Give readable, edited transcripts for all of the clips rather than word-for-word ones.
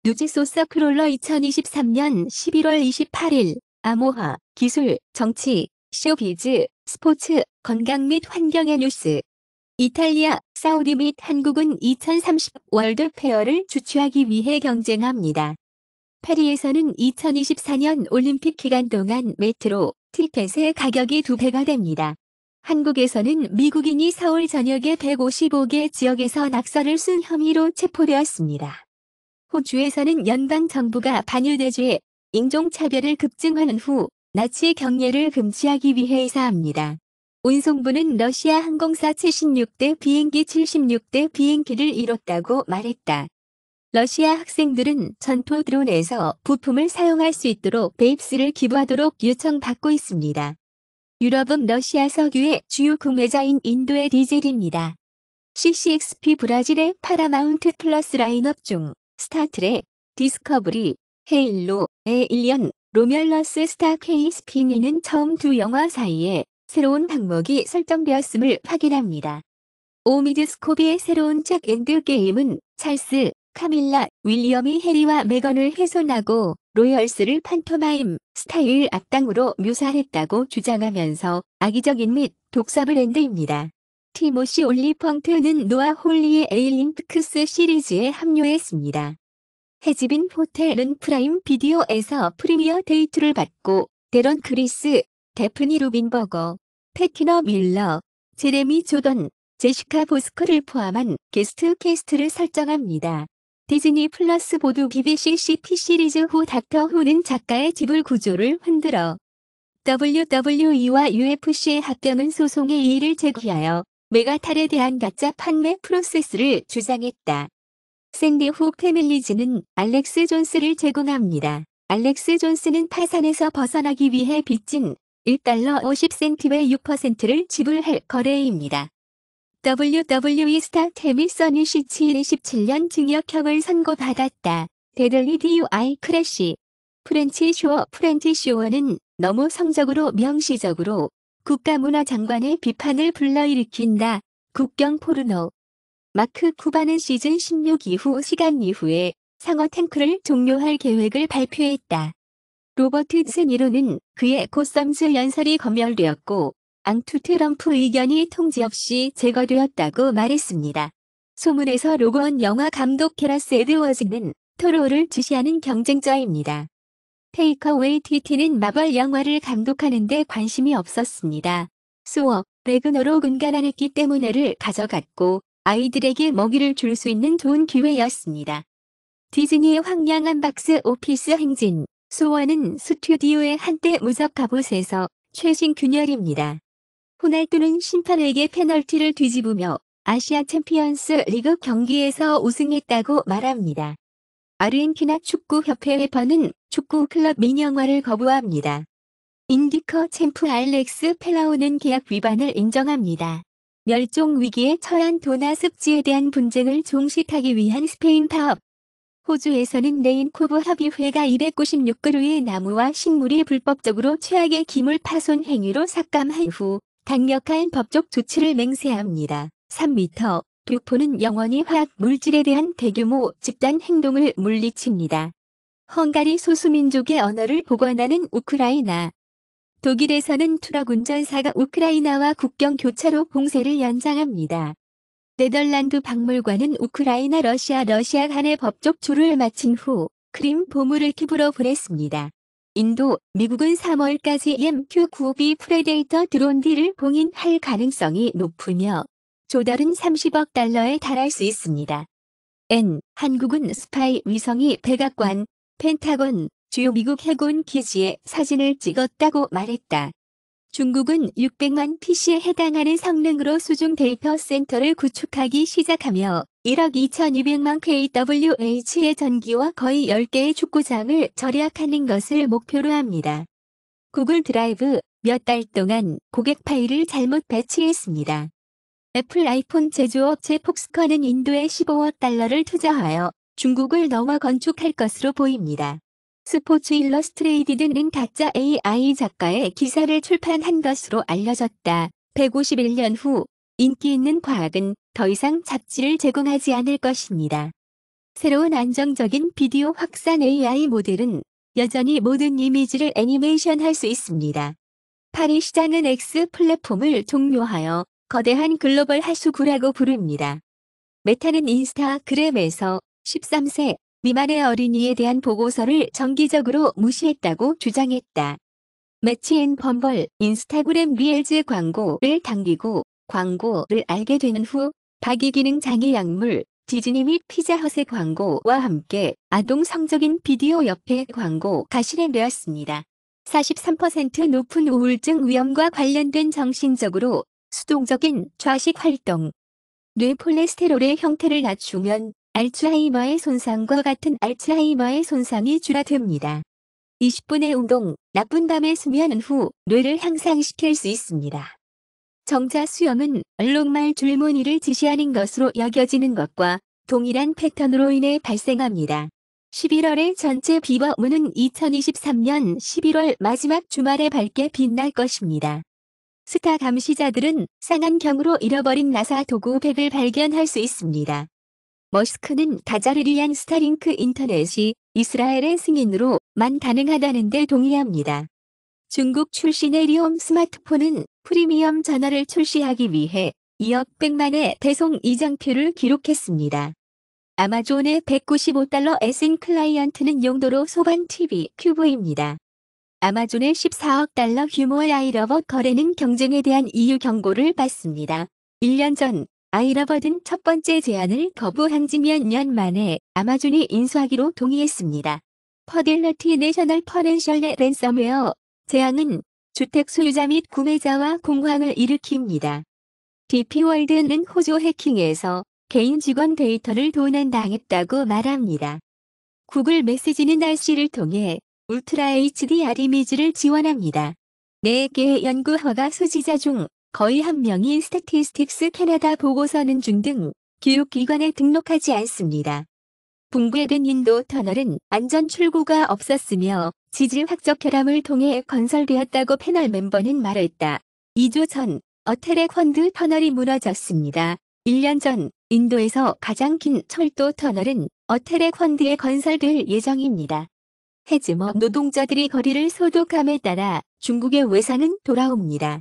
누지 소서 크롤러 2023년 11월 28일 암호화, 기술, 정치, 쇼비즈, 스포츠, 건강 및 환경의 뉴스. 이탈리아, 사우디 및 한국은 2030 월드 페어를 주최하기 위해 경쟁합니다. 파리에서는 2024년 올림픽 기간 동안 메트로, 티켓의 가격이 2배가 됩니다. 한국에서는 미국인이 서울 전역의 155개 지역에서 낙서를 쓴 혐의로 체포되었습니다. 호주에서는 연방정부가 반유대주의, 인종차별을 급증하는 후 나치 경례를 금지하기 위해 이사합니다. 운송부는 러시아 항공사 76대 비행기 76대 비행기를 잃었다고 말했다. 러시아 학생들은 전투 드론에서 부품을 사용할 수 있도록 베입스를 기부하도록 요청받고 있습니다. 유럽은 러시아 석유의 주요 구매자인 인도의 디젤입니다. CCXP 브라질의 파라마운트 플러스 라인업 중 스타트랙, 디스커브리, 헤일로, 에일리언, 로멸러스 스타 K 스피니는 처음 두 영화 사이에 새로운 항목이 설정되었음을 확인합니다. 오미드스코비의 새로운 책 엔드게임은 찰스, 카밀라, 윌리엄이 해리와 메건을 훼손하고 로열스를 판토마임 스타일 악당으로 묘사했다고 주장하면서 악의적인 및 독서 브랜드입니다. 티모시 올리펑트는 노아 홀리의 에일링크스 시리즈에 합류했습니다. 해지빈 호텔은 프라임 비디오에서 프리미어 데이트를 받고 데런 크리스, 데프니 루빈버거, 패티너 밀러, 제레미 조던, 제시카 보스커를 포함한 게스트 캐스트를 설정합니다. 디즈니 플러스 보도 BBC CP 시리즈 후 닥터 후는 작가의 지불 구조를 흔들어 WWE와 UFC의 합병은 소송의 이의를 제기하여 메가탈에 대한 가짜 판매 프로세스를 주장했다. 샌디 훅 패밀리즈는 알렉스 존스를 제공합니다. 알렉스 존스는 파산에서 벗어나기 위해 빚진 $1 50센트의 6%를 지불할 거래입니다. WWE 스타 테미 써니 시치일이 17년 징역형을 선고받았다. 데들리 DUI 크래시. 프렌치 쇼어는 너무 성적으로 명시적으로 국가문화장관의 비판을 불러일으킨다. 국경 포르노. 마크 쿠바는 시즌 16 시간 이후에 상어 탱크를 종료할 계획을 발표했다. 로버트 드니로는 그의 고썸즈 연설이 검열되었고 앙투 트럼프 의견이 통지 없이 제거되었다고 말했습니다. 소문에서 로그원 영화 감독 게라스 에드워즈는 토로를 지시하는 경쟁자입니다. 테이커 웨이티티는 마블 영화를 감독하는 데 관심이 없었습니다. 수어, 레그너로 은간하냈기 때문에를 가져갔고 아이들에게 먹이를 줄 수 있는 좋은 기회였습니다. 디즈니의 황량한 박스 오피스 행진, 수어는 스튜디오의 한때 무적 갑옷에서 최신 균열입니다. 호날두는 심판에게 페널티를 뒤집으며 아시아 챔피언스 리그 경기에서 우승했다고 말합니다. 아르헨티나 축구협회 회퍼는 축구 클럽 민영화를 거부합니다. 인디커 챔프 알렉스 펠라오는 계약 위반을 인정합니다. 멸종 위기에 처한 도나 습지에 대한 분쟁을 종식하기 위한 스페인 파업. 호주에서는 레인코브 협의회가 296그루의 나무와 식물이 불법적으로 최악의 기물 파손 행위로 삭감한 후 강력한 법적 조치를 맹세합니다. 3m. 뷰포는 영원히 화학 물질에 대한 대규모 집단 행동을 물리칩니다. 헝가리 소수민족의 언어를 복원하는 우크라이나. 독일에서는 트럭 운전사가 우크라이나와 국경 교차로 봉쇄를 연장합니다. 네덜란드 박물관은 우크라이나 러시아 간의 법적 조를 마친 후 크림 보물을 기부로 보냈습니다. 인도, 미국은 3월까지 MQ-9B 프레데이터 드론 D를 봉인할 가능성이 높으며 조달은 $30억 달러에 달할 수 있습니다. 한국은 스파이 위성이 백악관, 펜타곤, 주요 미국 해군 기지에 사진을 찍었다고 말했다. 중국은 600만 PC에 해당하는 성능으로 수중 데이터 센터를 구축하기 시작하며 1억 2200만 kWh의 전기와 거의 10개의 축구장을 절약하는 것을 목표로 합니다. 구글 드라이브 몇 달 동안 고객 파일을 잘못 배치했습니다. 애플 아이폰 제조업체 폭스컨은 인도에 $15억 투자하여 중국을 넘어 건축할 것으로 보입니다. 스포츠 일러스트레이티드는 가짜 AI 작가의 기사를 출판한 것으로 알려졌다. 151년 후 인기 있는 과학은 더 이상 잡지를 제공하지 않을 것입니다. 새로운 안정적인 비디오 확산 AI 모델은 여전히 모든 이미지를 애니메이션할 수 있습니다. 파리 시장은 X 플랫폼을 종료하여 거대한 글로벌 하수구라고 부릅니다. 메타는 인스타그램에서 13세 미만의 어린이에 대한 보고서를 정기적으로 무시했다고 주장했다. 매치 앤 범벌 인스타그램 리엘즈 광고를 당기고 광고를 알게 되는 후 박이기능 장애 약물 디즈니 및 피자헛의 광고와 함께 아동 성적인 비디오 협회 광고가 실행되었습니다. 43% 높은 우울증 위험과 관련된 정신적으로 수동적인 좌식 활동. 뇌 콜레스테롤의 형태를 낮추면 알츠하이머의 손상과 같은 알츠하이머의 손상이 줄어듭니다. 20분의 운동, 나쁜 밤의 수면 후 뇌를 향상시킬 수 있습니다. 정자 수염은 얼룩말 줄무늬를 지시하는 것으로 여겨지는 것과 동일한 패턴으로 인해 발생합니다. 11월의 전체 비버문은 2023년 11월 마지막 주말에 밝게 빛날 것입니다. 스타 감시자들은 쌍안경으로 잃어버린 나사 도구백을 발견할 수 있습니다. 머스크는 가자를 위한 스타링크 인터넷이 이스라엘의 승인으로만 가능하다는 데 동의합니다. 중국 출신의 리움 스마트폰은 프리미엄 전화를 출시하기 위해 2억 100만의 배송 이장표를 기록했습니다. 아마존의 $195 에센 클라이언트는 용도로 소반 TV 큐브입니다. 아마존의 $14억 규모의 아이러버 거래는 경쟁에 대한 EU 경고를 받습니다. 1년 전 아이러버는 첫 번째 제안을 거부한 지 몇 년 만에 아마존이 인수하기로 동의했습니다. 퍼딜러티 내셔널 퍼넨셜의 랜섬웨어 재앙은 주택 소유자 및 구매자와 공황을 일으킵니다. DP월드는 호주 해킹에서 개인 직원 데이터를 도난당했다고 말합니다. 구글 메시지는 날씨를 통해 울트라 HDR 이미지를 지원합니다. 4개의 연구 허가 소지자 중 거의 한 명이 스태티스틱스 캐나다 보고서는 중 등 교육기관에 등록하지 않습니다. 붕괴된 인도 터널은 안전 출구가 없었으며 지질 확적 결함을 통해 건설되었다고 패널 멤버는 말했다. 2주 전 어테레펀드 터널이 무너졌습니다. 1년 전 인도에서 가장 긴 철도 터널은 어테레펀드에 건설될 예정입니다. 해즈머 노동자들이 거리를 소독함에 따라 중국의 외상은 돌아옵니다.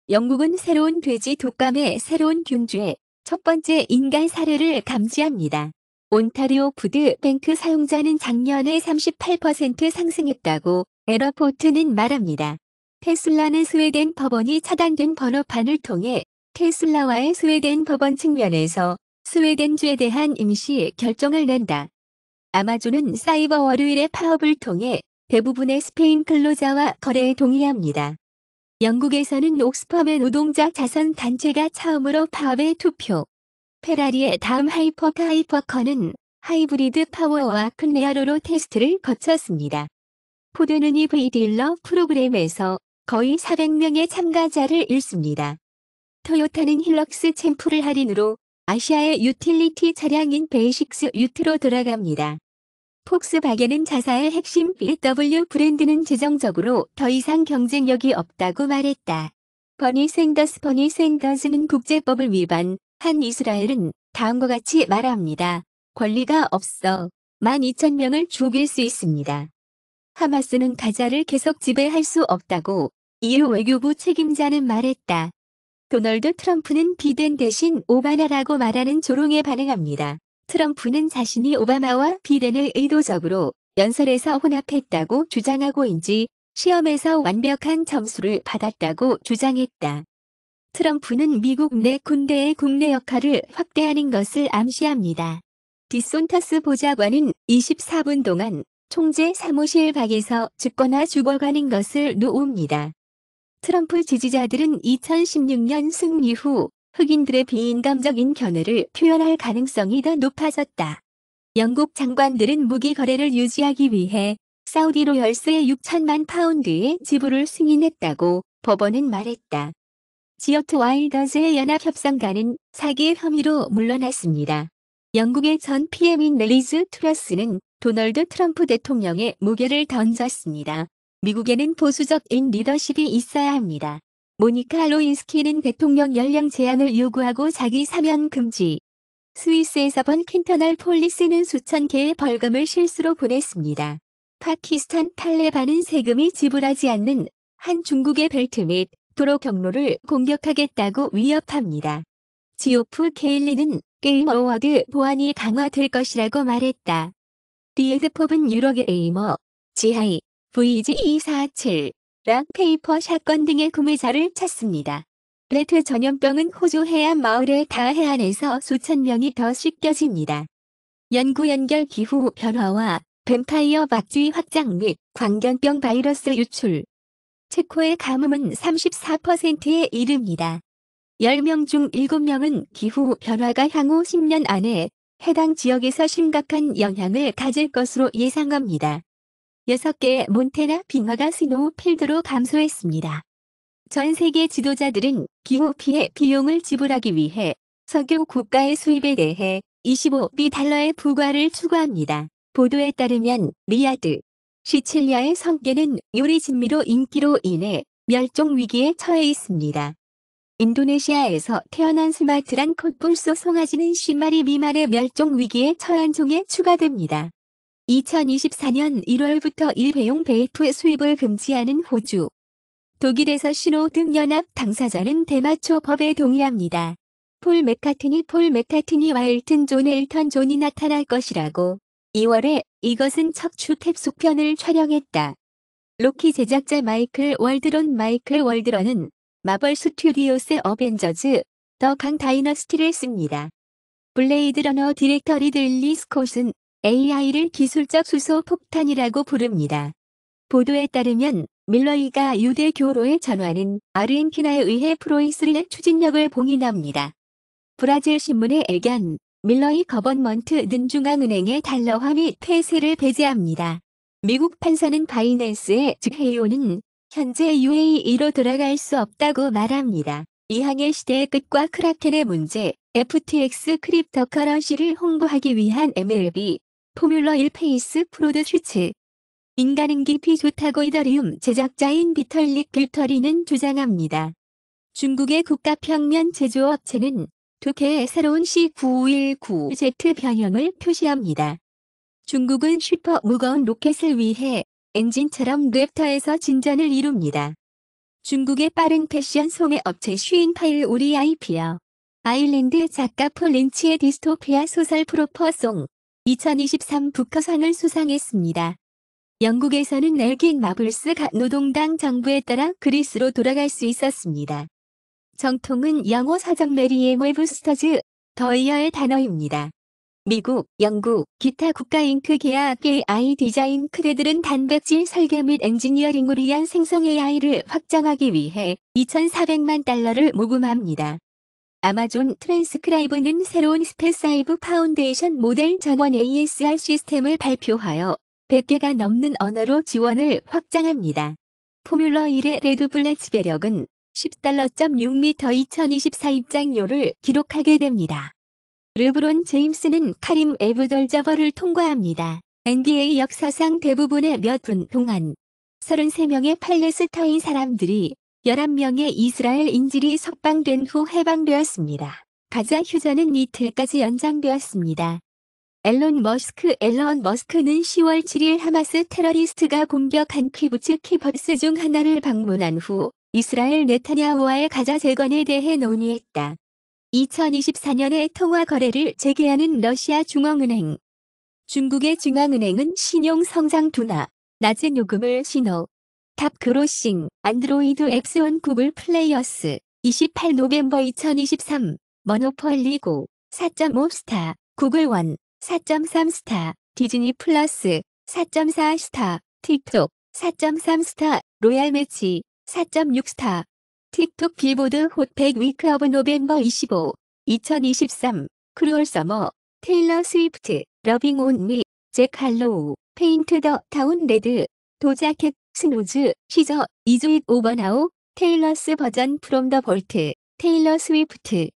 영국은 새로운 돼지 독감의 새로운 균주의 첫 번째 인간 사례를 감지합니다. 온타리오 푸드뱅크 사용자는 작년에 38% 상승했다고 에러포트는 말합니다. 테슬라는 스웨덴 법원이 차단된 번호판을 통해 테슬라와의 스웨덴 법원 측면에서 스웨덴주에 대한 임시 결정을 낸다. 아마존은 사이버 월요일의 파업을 통해 대부분의 스페인 근로자와 거래에 동의합니다. 영국에서는 옥스펌의 노동자 자선 단체가 처음으로 파업에 투표. 페라리의 다음 하이퍼카는 하이브리드 파워와 클레어로 테스트를 거쳤습니다. 포드는 EV 딜러 프로그램에서 거의 400명의 참가자를 잃습니다. 토요타는 힐럭스 챔프를 할인으로 아시아의 유틸리티 차량인 베이식스 유트로 돌아갑니다. 폭스바겐은 자사의 핵심 BMW 브랜드는 재정적으로 더 이상 경쟁력이 없다고 말했다. 버니 샌더스는 국제법을 위반한 이스라엘은 다음과 같이 말합니다. 권리가 없어 12,000명을 죽일 수 있습니다. 하마스는 가자를 계속 지배할 수 없다고 EU 외교부 책임자는 말했다. 도널드 트럼프는 비덴 대신 오바마라고 말하는 조롱에 반응합니다. 트럼프는 자신이 오바마와 비덴을 의도적으로 연설에서 혼합했다고 주장하고인지 시험에서 완벽한 점수를 받았다고 주장했다. 트럼프는 미국 내 군대의 국내 역할을 확대하는 것을 암시합니다. 디손터스 보좌관은 24분 동안 총재 사무실 밖에서 죽거나 죽어가는 것을 놓읍니다. 트럼프 지지자들은 2016년 승리 후 흑인들의 비인간적인 견해를 표현할 가능성이 더 높아졌다. 영국 장관들은 무기 거래를 유지하기 위해 사우디 로열스의 6천만 파운드의 지불을 승인했다고 법원은 말했다. 지어트 와일더즈의 연합협상가는 사기 혐의로 물러났습니다. 영국의 전 PM인 리즈 트러스는 도널드 트럼프 대통령의 무게를 던졌습니다. 미국에는 보수적인 리더십이 있어야 합니다. 모니카 로인스키는 대통령 연령 제한을 요구하고 자기 사면 금지. 스위스에서 본 캔터널 폴리스는 수천 개의 벌금을 실수로 보냈습니다. 파키스탄 탈레반은 세금이 지불하지 않는 한 중국의 벨트 및 도로 경로를 공격하겠다고 위협합니다. 지오프 케일리는 게임 어워드 보안이 강화될 것이라고 말했다. 리에드법은 유럽 게이머, 지하이, VG247, 락 페이퍼 샷건 등의 구매자를 찾습니다. 레트 전염병은 호주 해안 마을의 다 해안에서 수천 명이 더 씻겨집니다. 연구 연결 기후 변화와 뱀파이어 박쥐 확장 및 광견병 바이러스 유출. 체코의 가뭄은 34%에 이릅니다. 10명 중 7명은 기후 변화가 향후 10년 안에 해당 지역에서 심각한 영향을 가질 것으로 예상합니다. 6개의 몬태나 빙하가 스노우필드로 감소했습니다. 전 세계 지도자들은 기후 피해 비용을 지불하기 위해 석유 국가의 수입에 대해 25달러의 부과를 추구합니다. 보도에 따르면 리야드, 시칠리아의 성게는 요리 진미로 인기로 인해 멸종 위기에 처해 있습니다. 인도네시아에서 태어난 스마트란 콧불소 송아지는 10마리 미만의 멸종 위기에 처한 종에 추가됩니다. 2024년 1월부터 일회용 베이프 수입을 금지하는 호주. 독일에서 신호등 연합 당사자는 대마초 법에 동의합니다. 폴 맥카트니와 엘튼 존이 나타날 것이라고. 2월에 이것은 척추 탭속편을 촬영했다. 로키 제작자 마이클 월드런은 마블 스튜디오스의 어벤져즈, 더 강 다이너스티를 씁니다. 블레이드 러너 디렉터 리들리 스콧은 AI를 기술적 수소 폭탄이라고 부릅니다. 보도에 따르면 밀러이가 유대 교로의 전환은 아르헨티나에 의해 프로이스의 추진력을 봉인합니다. 브라질 신문의 애견, 밀러이 거버먼트는 중앙은행의 달러화 및 폐쇄를 배제합니다. 미국 판사는 바이낸스의 즉헤이오는 현재 UAE로 돌아갈 수 없다고 말합니다. 이항의 시대의 끝과 크라켄의 문제, FTX 크립토커런시를 홍보하기 위한 MLB, 포뮬러 1 페이스 프로드 슈츠. 인간은 깊이 좋다고 이더리움 제작자인 비털릭 길터리는 주장합니다. 중국의 국가평면 제조업체는 2개의 새로운 C919Z 변형을 표시합니다. 중국은 슈퍼 무거운 로켓을 위해 엔진처럼 랩터에서 진전을 이룹니다. 중국의 빠른 패션 소매 업체 슈인파일 우리 아이피어. 아일랜드 작가 폴 린치의 디스토피아 소설 프로퍼송. 2023 부커상을 수상했습니다. 영국에서는 엘긴 마블스 노동당 정부에 따라 그리스로 돌아갈 수 있었습니다. 정통은 영어 사전 메리엠 웨브스터즈, 더이어의 단어입니다. 미국, 영국, 기타 국가 잉크 계약 AI 디자인 크레들은 단백질 설계 및 엔지니어링을 위한 생성 AI를 확장하기 위해 2,400만 달러를 모금합니다. 아마존 트랜스크라이브는 새로운 스페사이브 파운데이션 모델 전원 ASR 시스템을 발표하여 100개가 넘는 언어로 지원을 확장합니다. 포뮬러 1의 레드불렛 배력은 10.6m 2024 입장료를 기록하게 됩니다. 르브론 제임스는 카림 애브돌저버를 통과합니다. NBA 역사상 대부분의 몇 분 동안 33명의 팔레스타인 사람들이 11명의 이스라엘 인질이 석방된 후 해방되었습니다. 가자 휴전은 이틀까지 연장되었습니다. 앨런 머스크는 10월 7일 하마스 테러리스트가 공격한 키부츠 키버스 중 하나를 방문한 후 이스라엘 네타냐후와의 가자 재건에 대해 논의했다. 2024년에 통화 거래를 재개하는 러시아 중앙은행. 중국의 중앙은행은 신용 성장 둔화, 낮은 요금을 신호. 탑 그로싱, 안드로이드 앱스온 구글 플레이어스. 28 노벰버 2023. 머노폴리고 4.5 스타, 구글 원 4.3 스타, 디즈니 플러스 4.4 스타, 틱톡 4.3 스타, 로얄 매치 4.6 스타. 틱톡 빌보드 홑100 위크 오브 노벰버 25, 2023, 크루얼 서머, 테일러 스위프트, 러빙 온 미, 잭 할로우, 페인트 더 타운 레드, 도자켓, 스누즈, 시저, 이즈 잇 오버 나우, 테일러스 버전 프롬 더 볼트, 테일러 스위프트.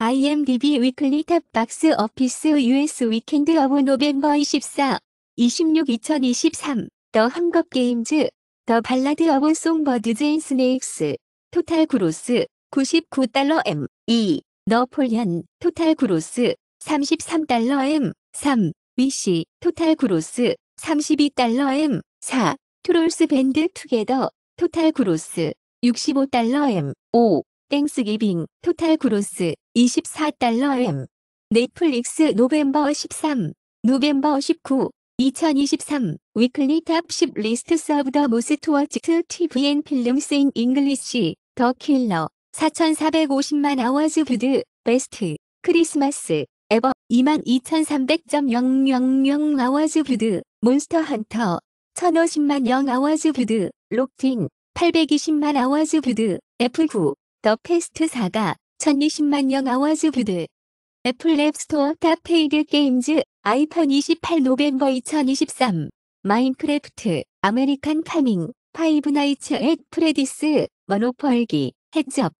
IMDb 위클리 탑 박스 오피스 US 위켄드 오브 노벰버 24, 26 2023, 더 헝거 게임즈, 더 발라드 오브 송버드즈 앤 스네익스. 토탈 그로스 99달러 M. 2. 너폴리언 토탈 그로스 $33 M 3. 위시 토탈 그로스 32달러 M 4. 트롤스 밴드 투게더 토탈 그로스 $65 M 5. 땡스기빙 토탈 그로스 $24 M 넷플릭스 노벰버 13, 노벰버 19, 2023 위클리 탑 10 리스트 서브 더 모스트 워치드 TVN 필름스 인 잉글리시 더 킬러 4,450만 아워즈 뷰드 베스트 크리스마스 에버 22,300.000 아워즈 뷰드 몬스터 헌터 1,050만 영 아워즈 뷰드 록틴 820만 아워즈 뷰드 F9 더 패스트 사가 1,020만 영 아워즈 뷰드 애플 앱스토어 탑 페이드 게임즈 아이폰 28 노벰버 2023 마인크래프트 아메리칸 파밍 파이브 나이츠 앳 프레디스 머노펄기 헤즈업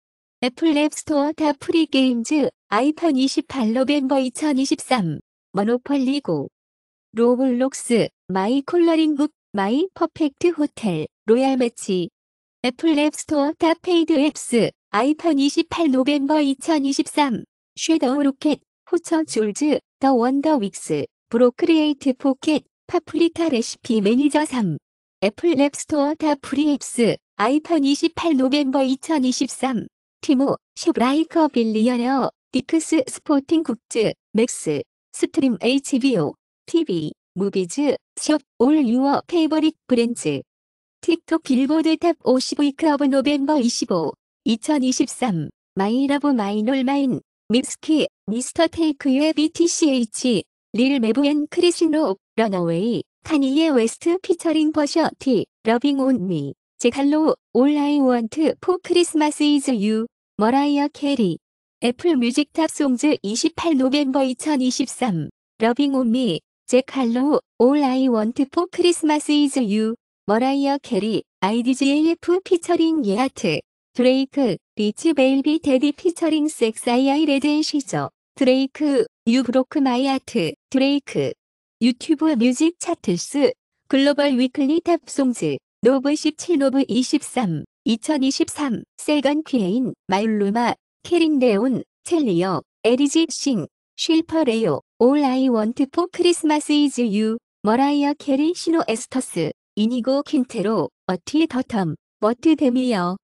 애플 앱스토어 탑 프리 게임즈 아이폰 28 노벰버 2023 머노펄리 고 로블록스 마이 콜러링북 마이 퍼펙트 호텔 로얄 매치 애플 앱스토어 탑 페이드 앱스 아이폰 28 노벰버 2023 섀도우 로켓, 호처 줄즈, 더 원더 윅스, 브로크리에이트 포켓, 파프리카 레시피 매니저 3. 애플 앱스토어 탑 프리 앱스, 아이폰 28 노벰버 2023. 티모, 슈브라이커 빌리언어, 디크스 스포팅 굿즈, 맥스, 스트림 HBO, TV, 무비즈, 숍, 올 유어 페이버릿 브랜즈. 틱톡 빌보드 탑 50 클럽 노벰버 25, 2023. 마이러브 마이놀마인. 밉스키, 미스터 테이크의 BTCH, 릴 메브 앤 크리시노, 런어웨이, 카니에 웨스트 피처링 버셔 티, 러빙 온 미, 제칼로, 올 아이 원트 포 크리스마스 이즈 유, 머라이어 캐리, 애플 뮤직 탑 송즈 28 노벰버 2023, 러빙 온 미, 제칼로, 올 아이 원트 포 크리스마스 이즈 유, 머라이어 캐리, IDGAF 피처링 예아트, 드레이크, 리치 베이비 데디 피처링 섹사이아이 레드 앤 시저, 드레이크, 유 브로크 마이 아트, 드레이크, 유튜브 뮤직 차트스, 글로벌 위클리 탑 송즈, 노브 17 노브 23, 2023, 세건 퀴에인, 마율루마, 캐린 레온, 첼리어, 에리지 싱, 쉴퍼 레오, 올 아이 원트 포 크리스마스 이즈 유, 머라이어 캐리 시노 에스터스, 이니고 킨테로, 어티 더텀, 머트 데미어.